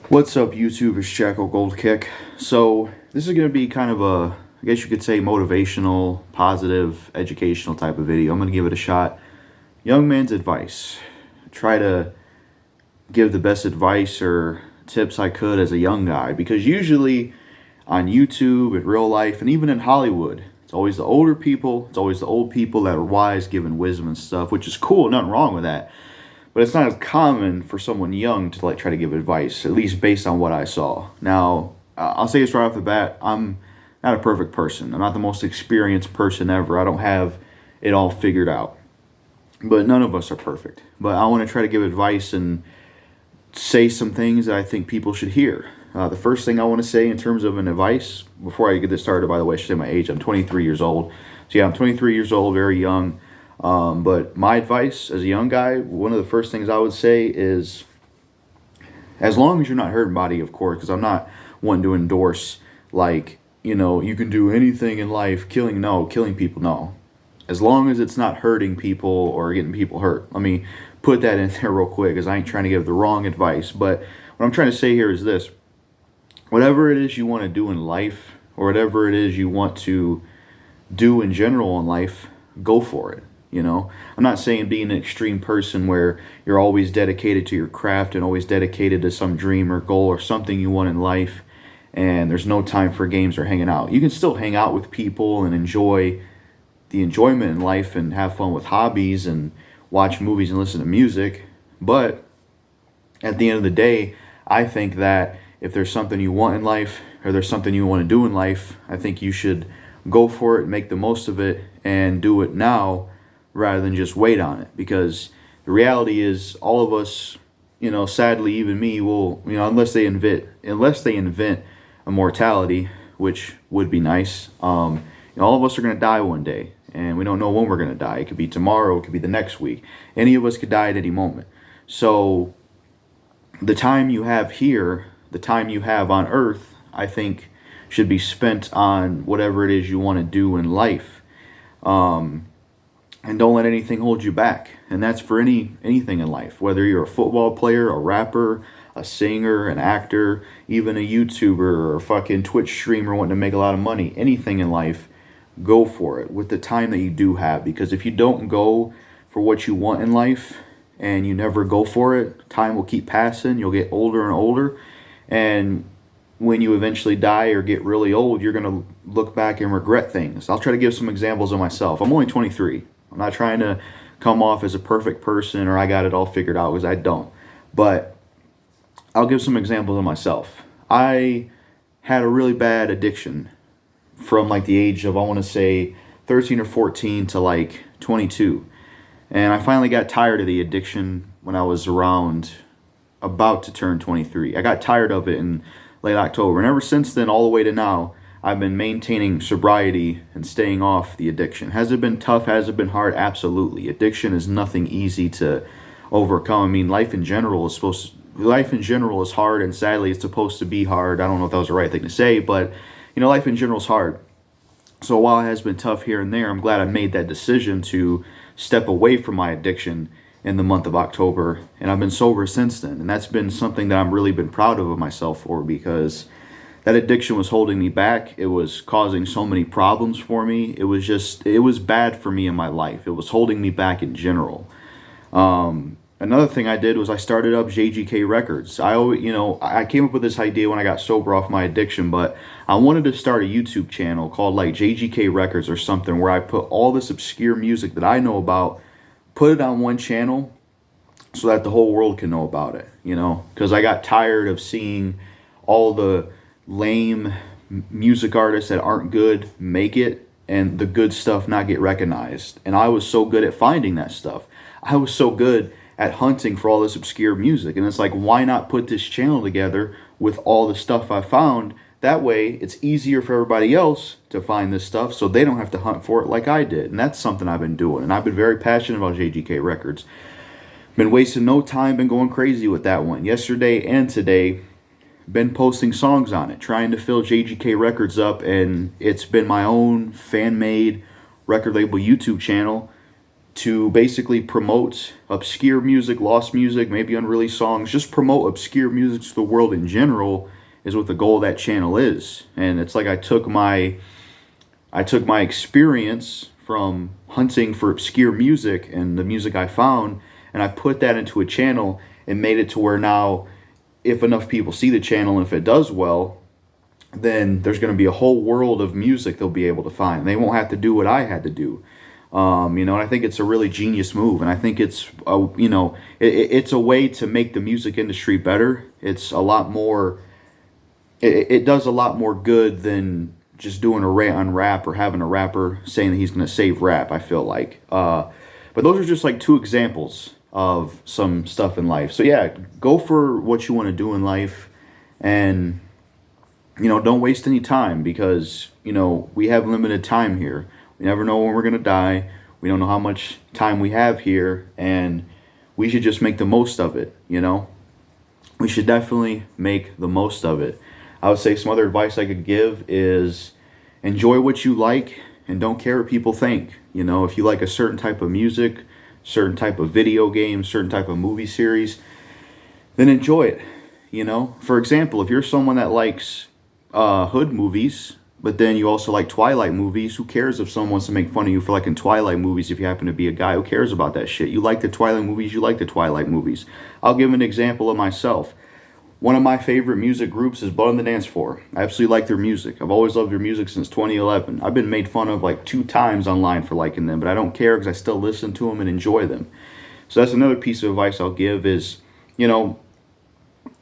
What's up, YouTube? It's JackalGoldKick. So this is going to be kind of a, I guess you could say, motivational, positive, educational type of video. I'm going to give it a shot. Young man's advice. Try to give the best advice or tips I could as a young guy, because usually on YouTube, in real life, and even in Hollywood, it's always the older people, it's always the old people that are wise, giving wisdom and stuff, which is cool, nothing wrong with that. But it's not as common for someone young to try to give advice, at least based on what I saw. Now, I'll say this right off the bat, I'm not a perfect person. I'm not the most experienced person ever. I don't have it all figured out. But none of us are perfect. But I want to try to give advice and say some things that I think people should hear. The first thing I want to say in terms of an advice, before I get this started, by the way, I should say my age. I'm 23 years old. So yeah, I'm 23 years old, very young. But my advice as a young guy, one of the first things I would say is, as long as you're not hurting body, of course, because I'm not one to endorse, like, you can do anything in life, killing people, no. As long as it's not hurting people or getting people hurt. Let me put that in there real quick, because I ain't trying to give the wrong advice. But what I'm trying to say here is this. Whatever it is you want to do in life, or whatever it is you want to do in general in life, go for it. I'm not saying being an extreme person where you're always dedicated to your craft and always dedicated to some dream or goal or something you want in life, and there's no time for games or hanging out. You can still hang out with people and enjoy the enjoyment in life and have fun with hobbies and watch movies and listen to music. But at the end of the day, I think that if there's something you want in life, or there's something you want to do in life, I think you should go for it, make the most of it, and do it now rather than just wait on it. Because the reality is, all of us, sadly, even me, will, unless they invent immortality, which would be nice, all of us are going to die one day, and we don't know when we're going to die. It could be tomorrow, it could be the next week. Any of us could die at any moment. So the time you have here, the time you have on Earth, I think should be spent on whatever it is you want to do in life. And don't let anything hold you back. And that's for anything in life. Whether you're a football player, a rapper, a singer, an actor, even a YouTuber or a fucking Twitch streamer wanting to make a lot of money. Anything in life, go for it with the time that you do have. Because if you don't go for what you want in life and you never go for it, time will keep passing. You'll get older and older. And when you eventually die or get really old, you're going to look back and regret things. I'll try to give some examples of myself. I'm only 23. I'm not trying to come off as a perfect person or I got it all figured out, because I don't. But I'll give some examples of myself. I had a really bad addiction from like the age of, I want to say, 13 or 14 to like 22. And I finally got tired of the addiction when I was about to turn 23. I got tired of it in late October. And ever since then, all the way to now, I've been maintaining sobriety and staying off the addiction. Has it been tough? Has it been hard? Absolutely. Addiction is nothing easy to overcome. I mean, life in general is hard, and sadly, it's supposed to be hard. I don't know if that was the right thing to say, but life in general is hard. So while it has been tough here and there, I'm glad I made that decision to step away from my addiction in the month of October, and I've been sober since then. And that's been something that I'm really been proud of myself for, because that addiction was holding me back. It was causing so many problems for me. It was bad for me in my life. It was holding me back in general. Another thing I did was I started up JGK Records. I came up with this idea when I got sober off my addiction, but I wanted to start a YouTube channel called like JGK Records or something, where I put all this obscure music that I know about, put it on one channel so that the whole world can know about it, because I got tired of seeing all the lame music artists that aren't good make it and the good stuff not get recognized. And I was so good at finding that stuff. I was so good at hunting for all this obscure music. And it's like, why not put this channel together with all the stuff I found? That way it's easier for everybody else to find this stuff, so they don't have to hunt for it like I did. And that's something I've been doing. And I've been very passionate about JGK Records. Been wasting no time, been going crazy with that one. Yesterday and today, been posting songs on it, trying to fill JGK Records up, and it's been my own fan-made record label YouTube channel to basically promote obscure music, lost music, maybe unreleased songs, just promote obscure music to the world in general is what the goal of that channel is. And it's like I took my experience from hunting for obscure music and the music I found, and I put that into a channel and made it to where now if enough people see the channel and if it does well, then there's going to be a whole world of music they'll be able to find. They won't have to do what I had to do. And I think it's a really genius move, and I think it's it's a way to make the music industry better. It's a lot more. It does a lot more good than just doing a rant on rap or having a rapper saying that he's going to save rap. I feel like, but those are just like 2 examples of some stuff in life. So yeah, go for what you want to do in life, and don't waste any time, because we have limited time here. We never know when we're going to die. We don't know how much time we have here, and we should just make the most of it, We should definitely make the most of it. I would say some other advice I could give is enjoy what you like and don't care what people think. If you like a certain type of music, certain type of video game, certain type of movie series, then enjoy it. For example, if you're someone that likes hood movies, but then you also like Twilight movies, who cares if someone wants to make fun of you for liking Twilight movies if you happen to be a guy? Who cares about that shit? You like the Twilight movies, you like the Twilight movies. I'll give an example of myself. One of my favorite music groups is Blood on the Dance Floor. I absolutely like their music. I've always loved their music since 2011. I've been made fun of like 2 times online for liking them, but I don't care because I still listen to them and enjoy them. So that's another piece of advice I'll give is,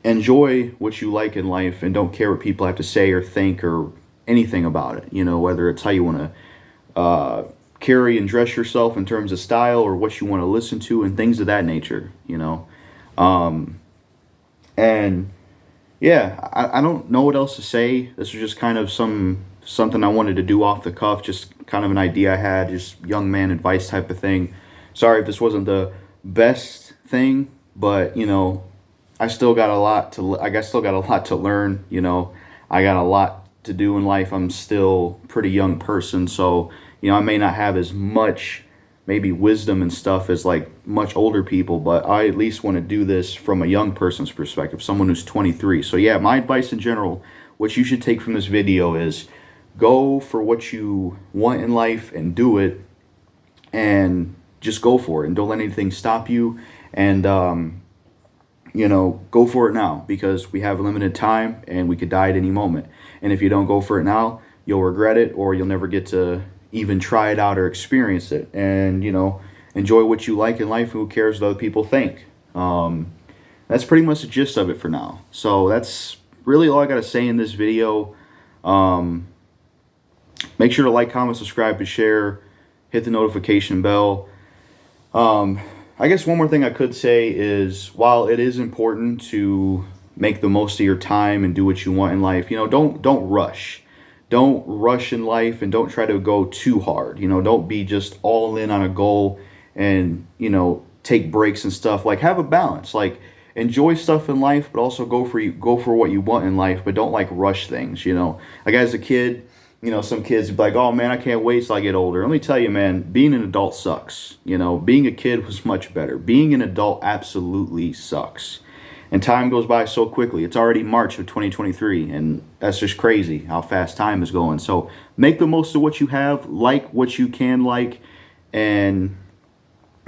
enjoy what you like in life and don't care what people have to say or think or anything about it. Whether it's how you want to carry and dress yourself in terms of style or what you want to listen to and things of that nature, And yeah, I don't know what else to say. This was just kind of something I wanted to do off the cuff, just kind of an idea I had, just young man advice type of thing. Sorry if this wasn't the best thing, but I still got a lot to learn. I got a lot to do in life. I'm still a pretty young person, so I may not have as much maybe wisdom and stuff as like much older people, but I at least want to do this from a young person's perspective, someone who's 23. So yeah, my advice in general, what you should take from this video is go for what you want in life and do it, and just go for it, and don't let anything stop you, and go for it now, because we have limited time and we could die at any moment. And if you don't go for it now, you'll regret it, or you'll never get to even try it out or experience it. And enjoy what you like in life, and who cares what other people think. That's pretty much the gist of it for now. So that's really all I got to say in this video. Make sure to like, comment, subscribe, and share. Hit the notification bell. I guess one more thing I could say is, while it is important to make the most of your time and do what you want in life, don't rush. Don't rush in life, and don't try to go too hard. Don't be just all in on a goal and, take breaks and stuff. Like, have a balance. Like, enjoy stuff in life, but also go for what you want in life, but don't like rush things, Like as a kid, some kids would be like, oh man, I can't wait till I get older. Let me tell you, man, being an adult sucks. Being a kid was much better. Being an adult absolutely sucks. And time goes by so quickly. It's already March of 2023, and that's just crazy how fast time is going. So make the most of what you have, like what you can like, and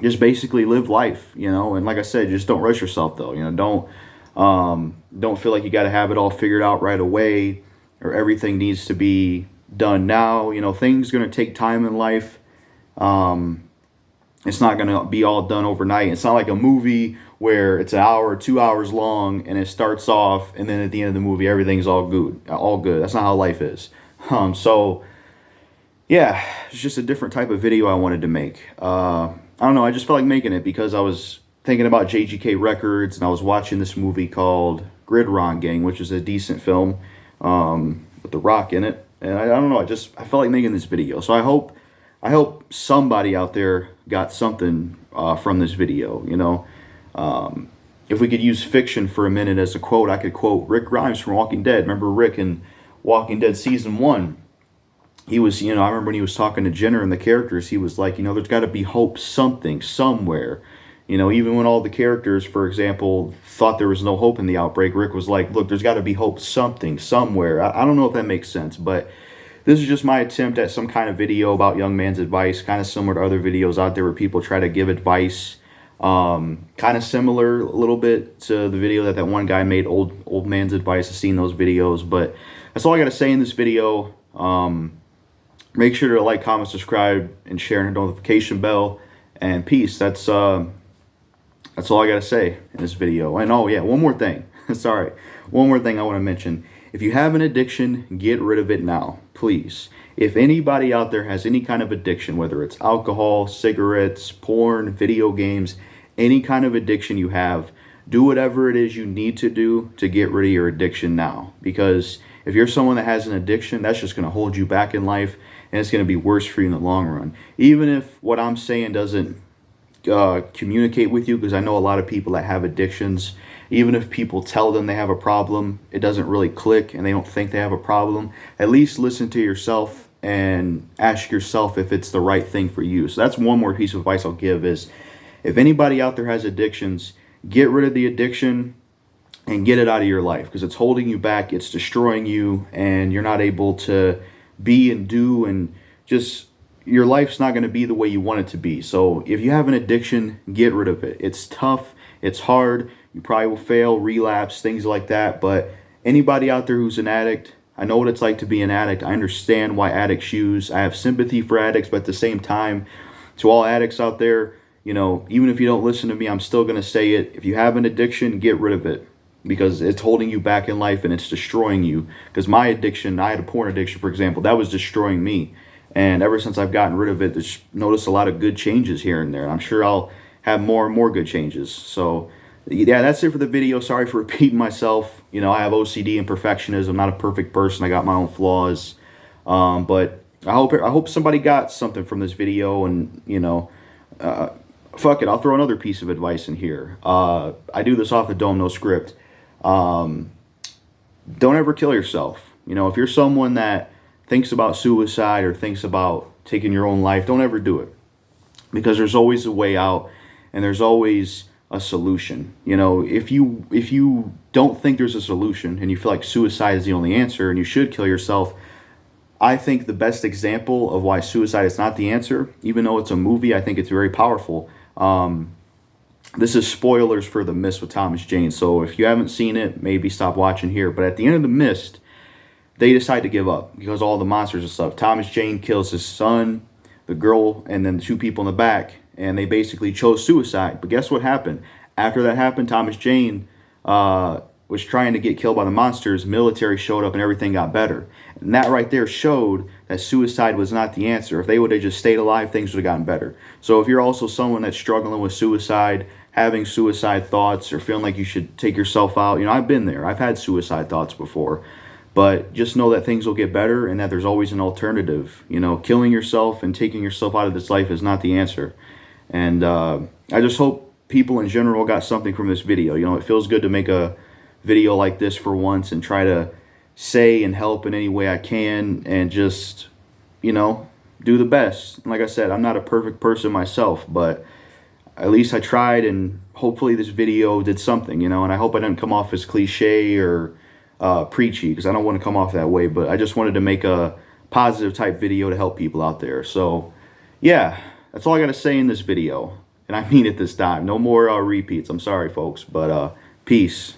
just basically live life, And like I said, just don't rush yourself, though. Don't feel like you got to have it all figured out right away, or everything needs to be done now. Things are going to take time in life. It's not going to be all done overnight. It's not like a movie where it's an hour or 2 hours long and it starts off, and then at the end of the movie everything's all good. That's not how life is. So yeah, it's just a different type of video I wanted to make. I don't know, I just felt like making it because I was thinking about JGK Records, and I was watching this movie called Gridron Gang, which is a decent film with The Rock in it. And I don't know, I felt like making this video. So I hope somebody out there got something from this video, If we could use fiction for a minute as a quote, I could quote Rick Grimes from Walking Dead. Remember Rick in Walking Dead Season 1? he was, you know, I remember when he was talking to Jenner and the characters, he was like, you know, there's got to be hope something, somewhere. You know, even when all the characters, for example, thought there was no hope in the outbreak, Rick was like, look, there's got to be hope something, somewhere. I don't know if that makes sense, but this is just my attempt at some kind of video about young man's advice, kind of similar to other videos out there where people try to give advice. Kind of similar a little bit to the video that one guy made, old man's advice. I've seen those videos, but that's all I got to say in this video. Make sure to like, comment, subscribe, and share, and hit the notification bell. And peace. That's all I gotta say in this video. And oh yeah, one more thing. Sorry, one more thing I want to mention. If you have an addiction, get rid of it now, please. If anybody out there has any kind of addiction, whether it's alcohol, cigarettes, porn, video games, any kind of addiction you have, do whatever it is you need to do to get rid of your addiction now. Because if you're someone that has an addiction, that's just going to hold you back in life, and it's going to be worse for you in the long run. Even if what I'm saying doesn't communicate with you, because I know a lot of people that have addictions, even if people tell them they have a problem, it doesn't really click and they don't think they have a problem. At least listen to yourself and ask yourself if it's the right thing for you. So that's one more piece of advice I'll give is, if anybody out there has addictions, get rid of the addiction and get it out of your life, because it's holding you back, it's destroying you, and you're not able to be and do, and just your life's not going to be the way you want it to be. So if you have an addiction, get rid of it. It's tough, it's hard, you probably will fail, relapse, things like that. But anybody out there who's an addict, I know what it's like to be an addict. I understand why addicts use. I have sympathy for addicts, but at the same time, to all addicts out there, you know, even if you don't listen to me, I'm still going to say it. If you have an addiction, get rid of it, because it's holding you back in life and it's destroying you. Because my addiction, I had a porn addiction, for example, that was destroying me. And ever since I've gotten rid of it, just noticed a lot of good changes here and there. I'm sure I'll have more and more good changes. So yeah, that's it for the video. Sorry for repeating myself. You know, I have OCD and perfectionism. I'm not a perfect person. I got my own flaws. But I hope somebody got something from this video. And, you know, fuck it, I'll throw another piece of advice in here. I do this off the dome, no script. Don't ever kill yourself. You know, if you're someone that thinks about suicide or thinks about taking your own life, don't ever do it, because there's always a way out and there's always a solution. You know, if you don't think there's a solution and you feel like suicide is the only answer and you should kill yourself, I think the best example of why suicide is not the answer, even though it's a movie, I think it's very powerful. This is spoilers for The Mist with Thomas Jane, so if you haven't seen it, maybe stop watching here. But at the end of The Mist, they decide to give up because all the monsters and stuff. Thomas Jane kills his son, the girl, and then the two people in the back, and they basically chose suicide. But guess what happened? After that happened, Thomas Jane was trying to get killed by the monsters. Military showed up and everything got better. And that right there showed that suicide was not the answer. If they would have just stayed alive, things would have gotten better. So if you're also someone that's struggling with suicide, having suicide thoughts, or feeling like you should take yourself out, you know, I've been there. I've had suicide thoughts before. But just know that things will get better and that there's always an alternative. You know, killing yourself and taking yourself out of this life is not the answer. And I just hope people in general got something from this video. You know, it feels good to make a video like this for once and try to say and help in any way I can and just, you know, do the best. And like I said, I'm not a perfect person myself, but at least I tried, and hopefully this video did something, you know, and I hope I didn't come off as cliche or preachy, because I don't want to come off that way, but I just wanted to make a positive type video to help people out there. So yeah, that's all I got to say in this video, and I mean it this time. No more repeats. I'm sorry, folks, but peace.